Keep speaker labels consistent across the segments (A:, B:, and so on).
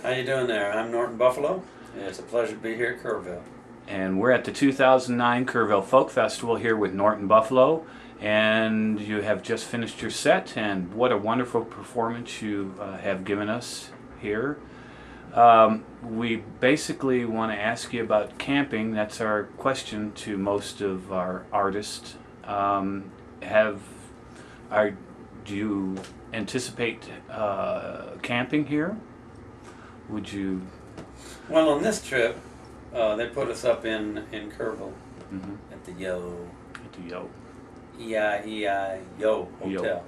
A: How you doing there? I'm Norton Buffalo. It's a pleasure to be here at Kerrville.
B: And we're at the 2009 Kerrville Folk Festival here with Norton Buffalo. And you have just finished your set, and what a wonderful performance you have given us here. We basically want to ask you about camping. That's our question to most of our artists. Do you anticipate camping here? Would you?
A: Well, on this trip, they put us up in Kerrville at the
B: Yo.
A: Yo Hotel.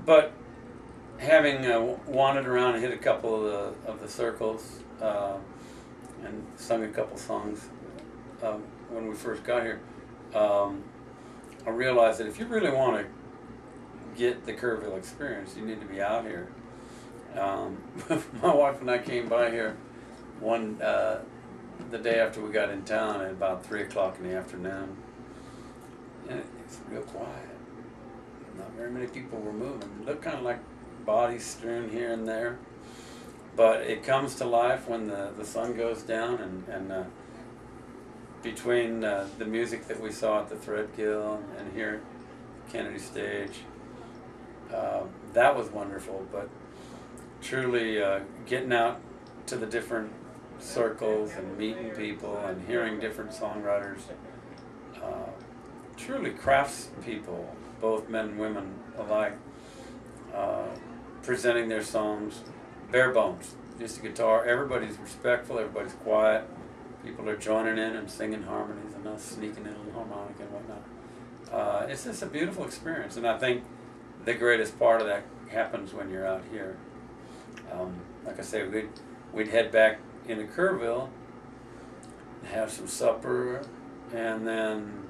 A: But having wandered around and hit a couple of the circles and sung a couple songs when we first got here, I realized that if you really want to get the Kerrville experience, you need to be out here. My wife and I came by here the day after we got in town at about 3 o'clock in the afternoon, and it's real quiet. Not very many people were moving. It looked kind of like bodies strewn here and there, but it comes to life when the sun goes down, and between the music that we saw at the Threadgill and here at Kennedy Stage, that was wonderful. But truly getting out to the different circles and meeting people and hearing different songwriters, truly crafts people, both men and women alike, presenting their songs bare bones, just a guitar. Everybody's respectful, everybody's quiet, people are joining in and singing harmonies and us sneaking in on harmonic and whatnot. It's just a beautiful experience, and I think the greatest part of that happens when you're out here. Like I say, we'd head back into Kerrville, have some supper, and then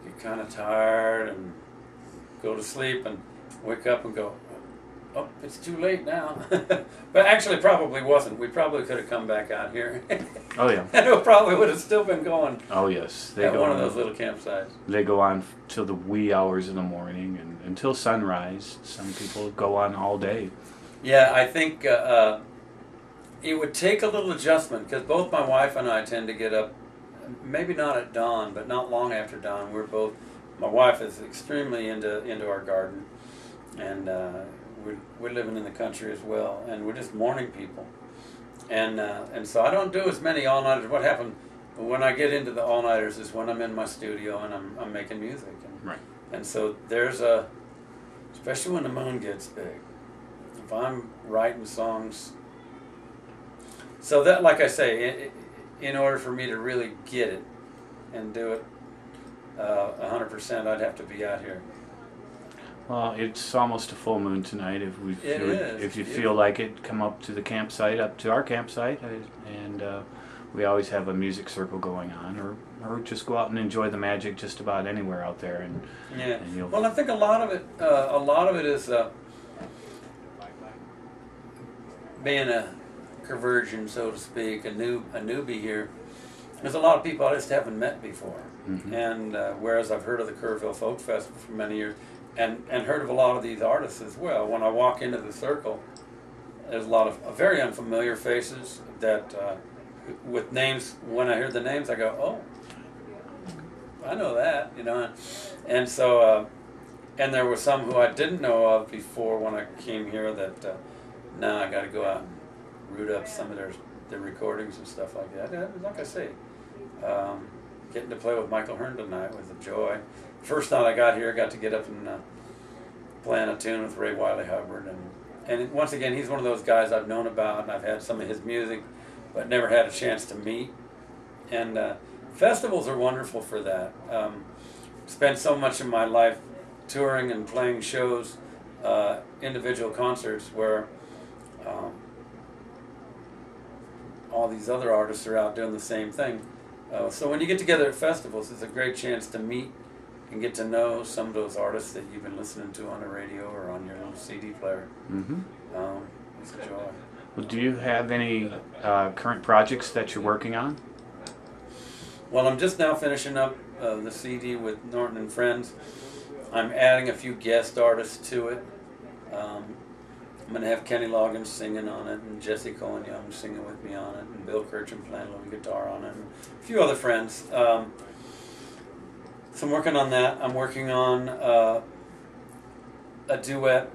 A: get kind of tired and go to sleep and wake up and go, oh, it's too late now. But actually probably wasn't. We probably could have come back out here.
B: Oh yeah.
A: And it probably would have still been going.
B: Oh yes.
A: They go one of those little campsites.
B: They go on till the wee hours in the morning and until sunrise. Some people go on all day.
A: Yeah, I think it would take a little adjustment, because both my wife and I tend to get up, maybe not at dawn, but not long after dawn. My wife is extremely into our garden, and we're living in the country as well, and we're just morning people. And so I don't do as many all-nighters. What happened when I get into the all-nighters is when I'm in my studio and I'm making music.
B: Right.
A: And so especially when the moon gets big, if I'm writing songs, so that, like I say, in order for me to really get it and do it 100%, I'd have to be out here.
B: Well, it's almost a full moon tonight. If you feel like it, come up to the campsite, up to our campsite, and we always have a music circle going on, or just go out and enjoy the magic just about anywhere out there. And
A: well, I think a lot of it is being a conversion, so to speak, a newbie here. There's a lot of people I just haven't met before, and whereas I've heard of the Kerrville Folk Festival for many years. And heard of a lot of these artists as well. When I walk into the circle, there's a lot of very unfamiliar faces that, with names, when I hear the names, I go, oh, I know that, And so, and there were some who I didn't know of before when I came here that, now I got to go out and root up some of their recordings and stuff like that. Like I say, getting to play with Michael Hearn tonight was a joy. First night I got here, I got to get up and play on a tune with Ray Wiley Hubbard, and once again, he's one of those guys I've known about, and I've had some of his music, but never had a chance to meet. And festivals are wonderful for that. Spent so much of my life touring and playing shows, individual concerts where all these other artists are out doing the same thing. So when you get together at festivals, it's a great chance to meet and get to know some of those artists that you've been listening to on the radio or on your little CD player. It's a joy.
B: Well, do you have any current projects that you're working on?
A: Well, I'm just now finishing up the CD with Norton and Friends. I'm adding a few guest artists to it. I'm going to have Kenny Loggins singing on it, and Jesse Cohen Young singing with me on it, and Bill Kirchner playing a little guitar on it, and a few other friends. So I'm working on that. I'm working on a duet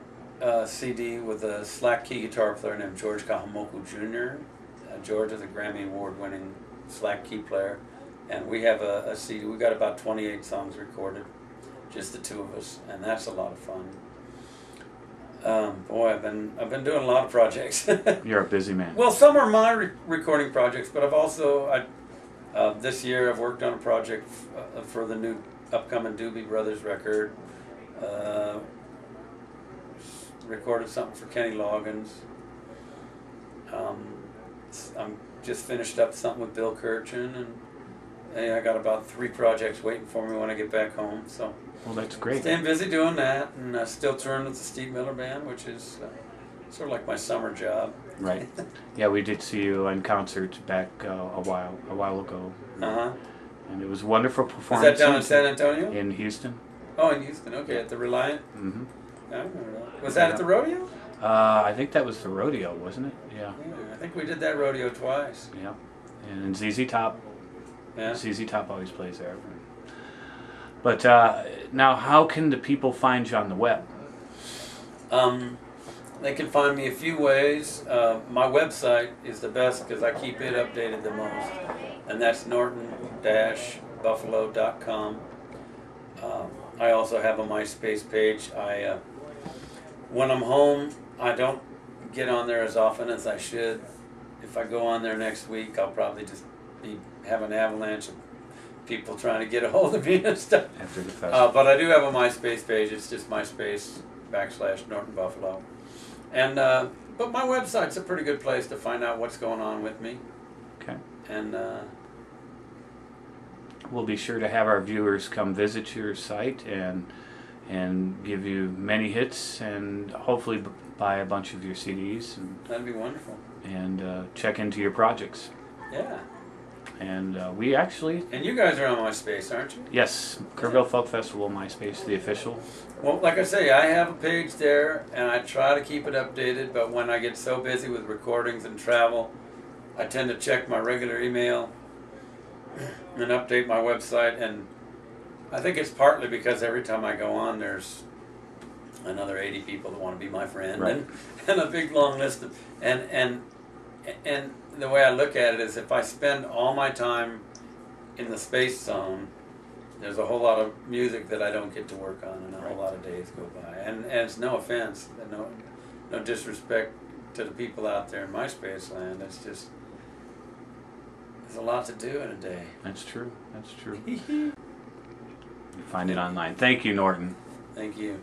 A: CD with a slack key guitar player named George Kahamoku Jr. George is a Grammy Award-winning slack key player, and we have a CD. We got about 28 songs recorded, just the two of us, and that's a lot of fun. Boy, I've been doing a lot of projects.
B: You're a busy man.
A: Well, some are my recording projects, but I've also this year I've worked on a project for the new upcoming Doobie Brothers record. Recorded something for Kenny Loggins. I'm just finished up something with Bill Kirchner, and hey, I got about 3 projects waiting for me when I get back home. So,
B: well, that's great.
A: Staying busy doing that, and still touring with the Steve Miller Band, which is sort of like my summer job.
B: Right. Yeah, we did see you in concert back a while ago. And it was a wonderful performance.
A: Was that down in San Antonio?
B: In Houston.
A: Oh, in Houston. Okay, at the Reliant.
B: Mm-hmm.
A: I remember that. Was that at the rodeo?
B: I think that was the rodeo, wasn't it? Yeah.
A: I think we did that rodeo twice.
B: Yeah. And ZZ Top.
A: Yeah.
B: ZZ Top always plays there. But now, how can the people find you on the web?
A: They can find me a few ways. My website is the best because I keep it updated the most, and that's norton-buffalo.com. I also have a MySpace page. When I'm home, I don't get on there as often as I should. If I go on there next week, I'll probably just have an avalanche of people trying to get a hold of me and stuff.
B: After the festival.
A: But I do have a MySpace page. It's just MySpace/Norton Buffalo. And but my website's a pretty good place to find out what's going on with me.
B: Okay.
A: And
B: we'll be sure to have our viewers come visit your site and give you many hits and hopefully buy a bunch of your CDs. And
A: that'd be wonderful.
B: And check into your projects.
A: Yeah.
B: And we actually...
A: And you guys are on MySpace, aren't you?
B: Yes. Kerrville Folk Festival, MySpace, the official.
A: Well, like I say, I have a page there, and I try to keep it updated, but when I get so busy with recordings and travel, I tend to check my regular email and update my website, and I think it's partly because every time I go on, there's another 80 people that want to be my friend,
B: right.
A: and a big long list of... And the way I look at it is if I spend all my time in the space zone, there's a whole lot of music that I don't get to work on, and a whole lot of days go by. And it's no offense, no disrespect to the people out there in my space land. It's just, there's a lot to do in a day.
B: That's true. That's true. You find it online. Thank you, Norton.
A: Thank you.